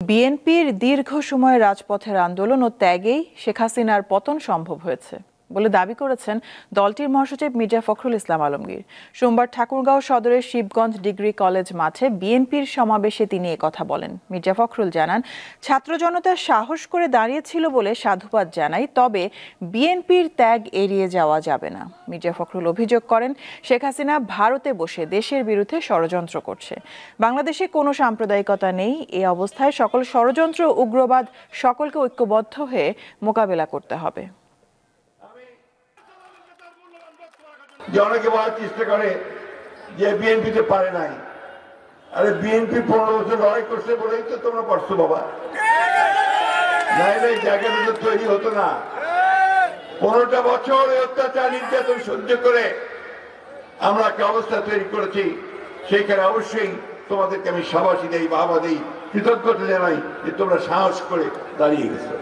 বিএনপির দীর্ঘ সময় রাজপথের আন্দোলন ও ত্যাগেই শেখ হাসিনার পতন সম্ভব হয়েছে বলে দাবি করেছেন দলটির মহাসচিব মির্জা ফখরুল ইসলাম আলমগীর। সোমবার ঠাকুরগাঁও সদরের শিবগঞ্জ ডিগ্রি কলেজ মাঠে বিএনপির সমাবেশে তিনি কথা বলেন। মির্জা ফখরুল জানান, ছাত্র জনতা সাহস করে দাঁড়িয়েছিল বলে সাধুবাদ জানাই, তবে বিএনপির ত্যাগ এড়িয়ে যাওয়া যাবে না। মির্জা ফখরুল অভিযোগ করেন, শেখ হাসিনা ভারতে বসে দেশের বিরুদ্ধে ষড়যন্ত্র করছে। বাংলাদেশে কোনো সাম্প্রদায়িকতা নেই। এই অবস্থায় সকল ষড়যন্ত্র, উগ্রবাদ সকলকে ঐক্যবদ্ধ হয়ে মোকাবেলা করতে হবে। যে অনেকে বলার চেষ্টা করে যে বিএনপিতে পারে নাই, আরে বিএনপি 15 বছর লড়াই করছে বলেই তো তোমরা পারছো বাবা। নাই জায়গাটা তো তৈরি হতো না। 15টা বছর অত্যাচার নির্যাতন সহ্য করে আমরা একটা অবস্থা তৈরি করেছি। সেইখানে অবশ্যই তোমাদেরকে আমি সাবাসী দেই, বাবা দেই, কৃতজ্ঞতা জানাই যে তোমরা সাহস করে দাঁড়িয়ে গেছো।